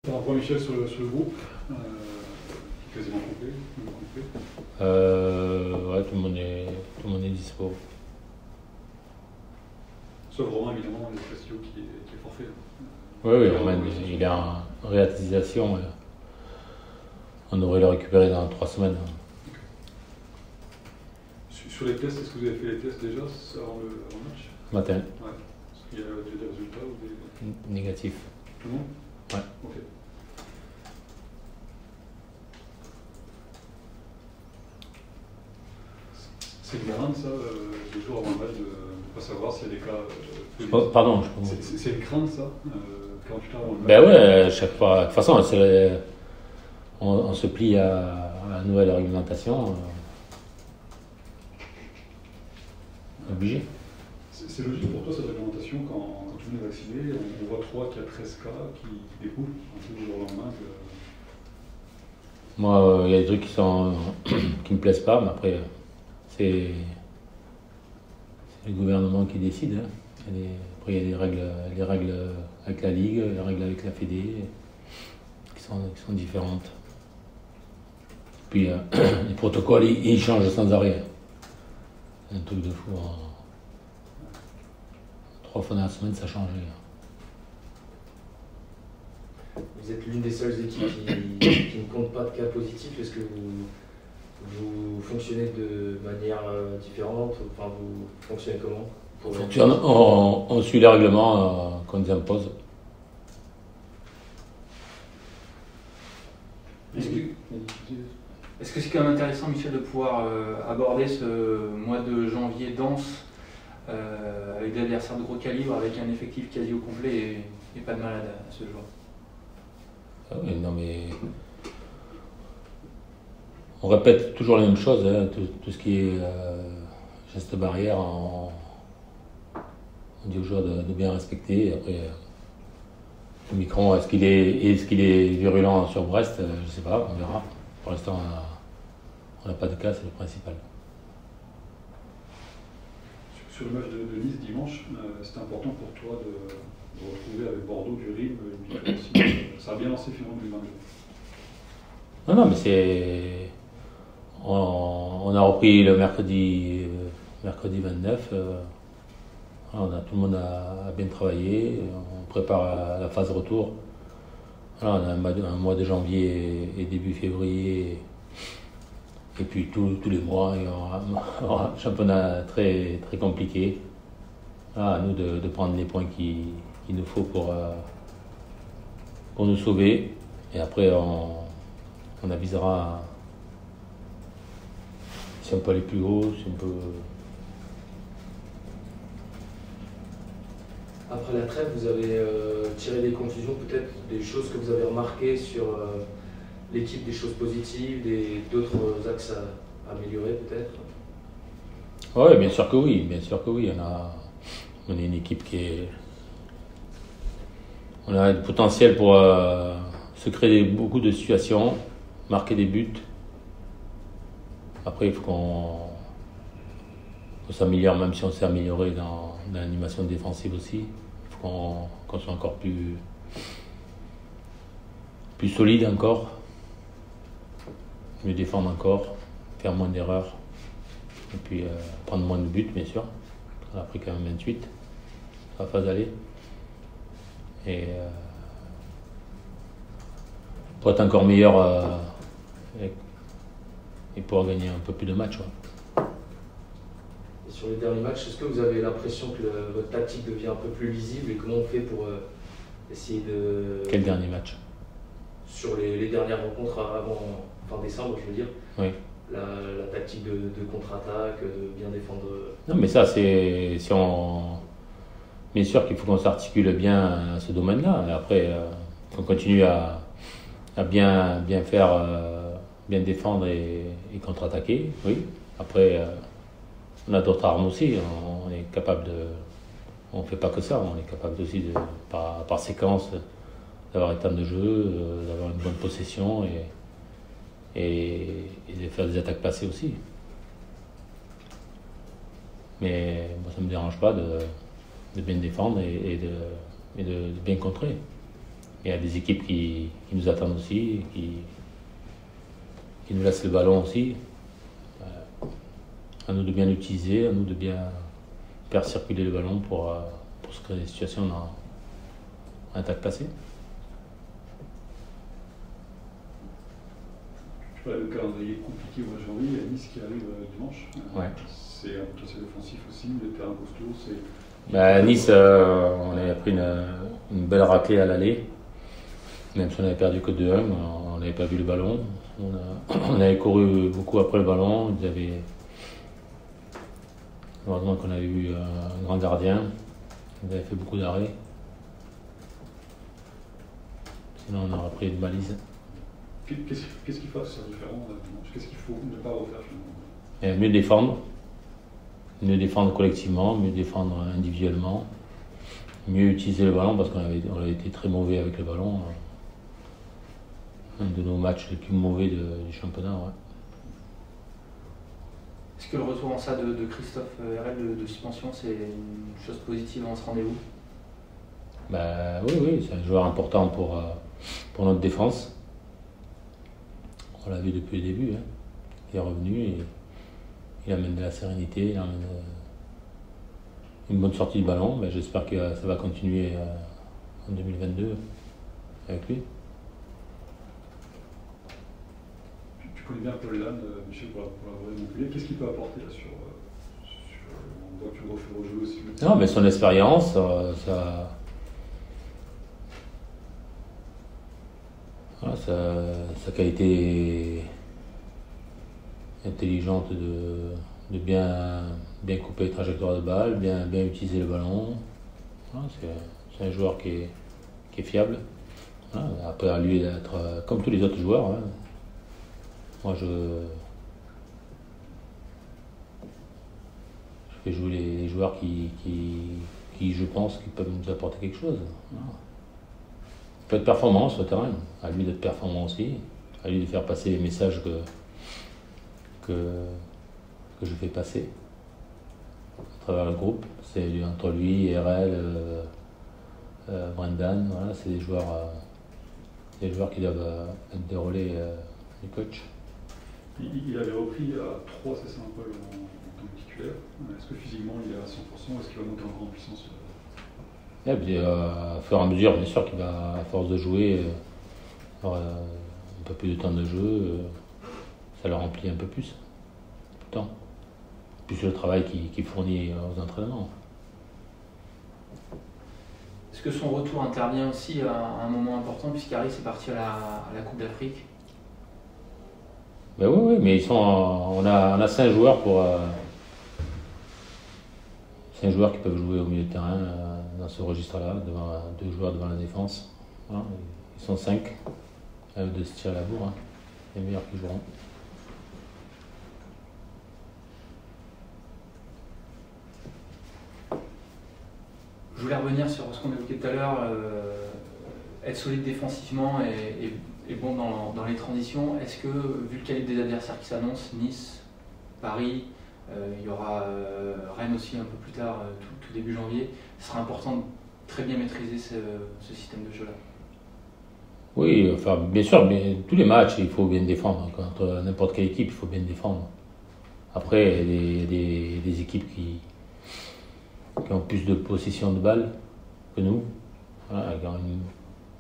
Par rapport à Michel sur le groupe, quasiment complet. Ouais, tout le monde est dispo. Sauf Romain, évidemment, il y a Castillo qui est forfait. Oui, Romain, il est en réalisation. On devrait le récupérer dans 3 semaines. Okay. Sur les tests, est-ce que vous avez fait les tests déjà avant le match? Ce matin. Ouais. Est-ce qu'il y a des résultats ou des... Négatifs. Tout le monde? Ouais. Ok. C'est une crainte, ça, les jours avant le match, de ne pas savoir s'il y a des cas positifs. Pardon. C'est une crainte, ça, 48 heures avant le match? Ben ouais, chaque fois. De toute façon, on se plie à la nouvelle réglementation. Obligé. C'est logique pour toi, cette réglementation, quand tout le monde est vacciné, on voit 3 qu'il y a 13 cas qui découvrent un peu du jour au lendemain que... Moi, il y a des trucs qui me plaisent pas, mais après, c'est le gouvernement qui décide. Hein. Après, il y a les règles avec la Ligue, les règles avec la Fédé, qui sont différentes. Puis, les protocoles, ils changent sans arrêt. C'est un truc de fou. 3 fois dans la semaine, ça a changé. Vous êtes l'une des seules équipes qui ne compte pas de cas positifs. Est-ce que vous fonctionnez de manière différente? Enfin, vous fonctionnez comment? On suit les règlements qu'on nous impose. Est-ce que c'est quand même intéressant, Michel, de pouvoir aborder ce mois de janvier dense avec des adversaires de gros calibre, avec un effectif quasi au complet et pas de malade à ce jour? Ah oui, non mais on répète toujours la même chose, hein, tout ce qui est geste barrière, on dit aux joueurs de bien respecter. Et après, le Micron, est-ce qu'il est virulent sur Brest? Je ne sais pas, on verra. Pour l'instant, on n'a pas de cas, c'est le principal. Sur le match de Nice dimanche, c'était important pour toi de retrouver avec Bordeaux du rythme. Ça a bien lancé finalement le match. Non, mais c'est... On a repris le mercredi 29. Tout le monde a bien travaillé. On prépare la phase retour. Voilà, on a un mois de janvier et début février. Et puis tous les mois, il y aura un championnat très, très compliqué. Voilà, à nous de prendre les points qu'il nous faut pour nous sauver. Et après, on avisera si on peut aller plus haut, si on peut... Après la trêve, vous avez tiré des conclusions, peut-être des choses que vous avez remarquées sur l'équipe, des choses positives, d'autres axes à améliorer peut-être? Oui, bien sûr que oui. On est une équipe on a du potentiel pour se créer beaucoup de situations, marquer des buts. Après, il faut qu'on s'améliore, même si on s'est amélioré dans l'animation défensive aussi. Il faut qu'on soit encore plus solide encore, mieux défendre encore, faire moins d'erreurs. Et puis prendre moins de buts, bien sûr. On a pris quand même 28 à la phase aller. Et pour être encore meilleur et pouvoir gagner un peu plus de matchs. Ouais. Et sur les derniers matchs, est-ce que vous avez l'impression que votre tactique devient un peu plus lisible? Et comment on fait pour essayer de... Quel dernier match? Sur les dernières rencontres avant fin décembre, je veux dire. Oui. La tactique de contre-attaque, de bien défendre. Non, mais ça, c'est si on... Bien sûr qu'il faut qu'on s'articule bien à ce domaine-là. Après, qu'on continue à bien faire, bien défendre et contre-attaquer. Oui. Après, on a d'autres armes aussi. On est capable de... On ne fait pas que ça. On est capable aussi, par séquence, d'avoir un temps de jeu, d'avoir une bonne possession et de faire des attaques placées aussi. Mais moi, ça ne me dérange pas de bien défendre et de bien contrer. il y a des équipes qui nous attendent aussi, qui nous laissent le ballon aussi. À nous de bien l'utiliser, à nous de bien faire circuler le ballon pour se créer des situations en attaque placée. Tu parlais de calendrier compliqué au mois de janvier, il y a Nice qui arrive dimanche. Ouais. C'est un potentiel offensif aussi, le terrain costaud. Nice, on avait pris une belle raclée à l'aller. Même si on avait perdu que 2-1, on n'avait pas vu le ballon. On avait couru beaucoup après le ballon. Heureusement qu'on avait eu un grand gardien. Il avait fait beaucoup d'arrêts. Sinon, on aurait pris une balise. Qu'est-ce qu'il faut que ce soit différent dimanche? Qu'est-ce qu'il faut ne pas refaire finalement? Et mieux défendre. Mieux défendre collectivement, mieux défendre individuellement. Mieux utiliser le ballon parce qu'on avait été très mauvais avec le ballon. Un de nos matchs les plus mauvais du championnat. Ouais. Est-ce que le retour en ça de Christophe Herrel de suspension, c'est une chose positive dans ce rendez-vous? Oui, c'est un joueur important pour notre défense. On l'a vu depuis le début. Hein. Il est revenu et il amène de la sérénité, il amène une bonne sortie de ballon. J'espère que ça va continuer en 2022 avec lui. Tu connais bien Paul Lannes, Michel, pour l'avoir Montpellier. Qu'est-ce qu'il peut apporter là sur on voit que tu le refais au jeu aussi. Non, mais son expérience, sa qualité intelligente de bien couper les trajectoires de balle, bien utiliser le ballon. Voilà, c'est un joueur qui est fiable. Voilà, après, à lui d'être comme tous les autres joueurs. Hein. Moi, je fais jouer les joueurs qui, je pense, qui peuvent nous apporter quelque chose. Voilà. Il peut être performant sur le terrain, à lui d'être performant aussi, à lui de faire passer les messages que je fais passer à travers le groupe. C'est entre lui, RL, Brendan, voilà, c'est des joueurs qui doivent être des relais du coach. Il avait repris à 3, c'est ça un peu en tant que titulaire. Est-ce que physiquement il est à 100%? Est-ce qu'il va monter encore en puissance? Et puis, à fur et à mesure, bien sûr qu'il va, à force de jouer, avoir un peu plus de temps de jeu, ça le remplit un peu plus, tout le temps. Plus le travail qu'il fournit aux entraînements. Est-ce que son retour intervient aussi à un moment important, puisqu'Harry s'est parti à la Coupe d'Afrique? Oui, mais on a 5 joueurs pour 5 joueurs qui peuvent jouer au milieu de terrain dans ce registre-là, devant 2 joueurs devant la défense. Voilà, ils sont 5 à eux de se tirer la bourre, hein. Les meilleurs qui joueront. Je voulais revenir sur ce qu'on évoquait tout à l'heure, être solide défensivement et bon dans les transitions. Est-ce que, vu le calibre des adversaires qui s'annoncent, Nice, Paris, il y aura Rennes aussi un peu plus tard, tout début janvier, ce sera important de très bien maîtriser ce système de jeu-là? Oui, enfin, bien sûr, mais tous les matchs, il faut bien défendre. Contre n'importe quelle équipe, il faut bien défendre. Après, il y a des équipes qui ont plus de possession de balle que nous, voilà, qui ont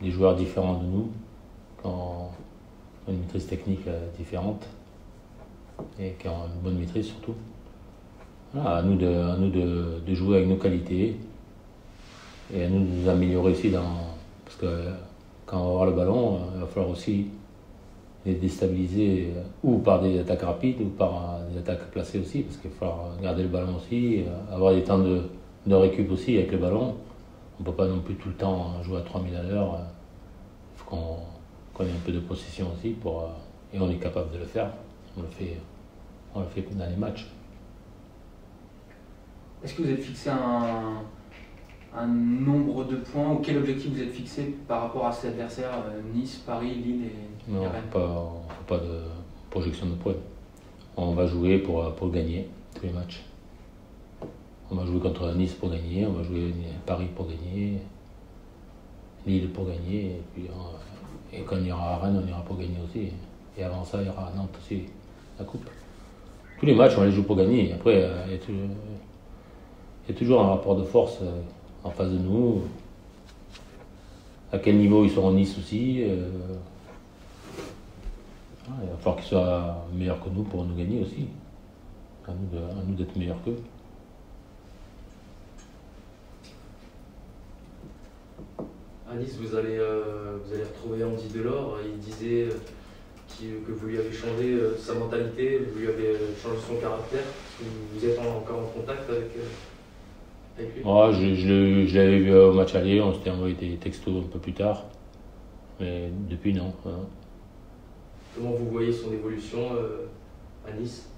des joueurs différents de nous, qui ont une maîtrise technique différente et qui ont une bonne maîtrise surtout. Voilà, à nous de jouer avec nos qualités et à nous de nous améliorer aussi parce que quand on va avoir le ballon, il va falloir aussi les déstabiliser ou par des attaques rapides ou par des attaques placées aussi, parce qu'il va falloir garder le ballon aussi, avoir des temps de récup aussi avec le ballon. On ne peut pas non plus tout le temps jouer à 3000 à l'heure. Il faut qu'on ait un peu de possession aussi et on est capable de le faire. On le fait dans les matchs. Est-ce que vous êtes fixé un nombre de points ou quel objectif vous êtes fixé par rapport à ces adversaires, Nice, Paris, Lille et Non, Rennes? on ne fait pas de projection de points. On va jouer pour gagner tous les matchs. On va jouer contre Nice pour gagner, on va jouer Paris pour gagner. Lille pour gagner. Et, puis, et quand il y aura à Rennes, on ira pour gagner aussi. Et avant ça, il y aura à Nantes aussi, la coupe. Tous les matchs, on les joue pour gagner. Après, il y a toujours un rapport de force en face de nous. À quel niveau ils sont en Nice aussi. Il va falloir qu'ils soient meilleurs que nous pour nous gagner aussi. À nous d'être meilleurs qu'eux. À Nice, vous allez retrouver Andy Delors. Il disait que vous lui avez changé sa mentalité, vous lui avez changé son caractère. Vous êtes encore en contact avec lui? Je l'avais vu au match aller, on s'était envoyé des textos un peu plus tard. Mais depuis, non. Comment vous voyez son évolution à Nice?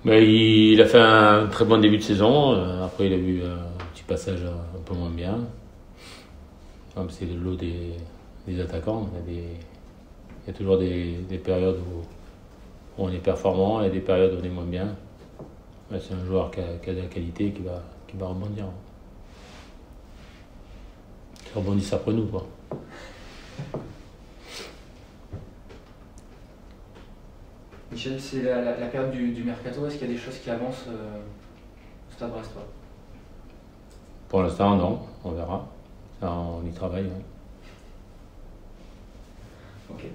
Il a fait un très bon début de saison. Après, il a eu un petit passage un peu moins bien. Comme c'est le lot des attaquants. Il y a toujours des périodes où on est performant et des périodes où on est moins bien. C'est un joueur qui a de la qualité qui va rebondir. Qui rebondissent après nous, quoi. Michel, c'est la période du mercato. Est-ce qu'il y a des choses qui avancent au Stade Brestois? Pour l'instant, non. On verra. Ça, on y travaille. Ouais. Ok.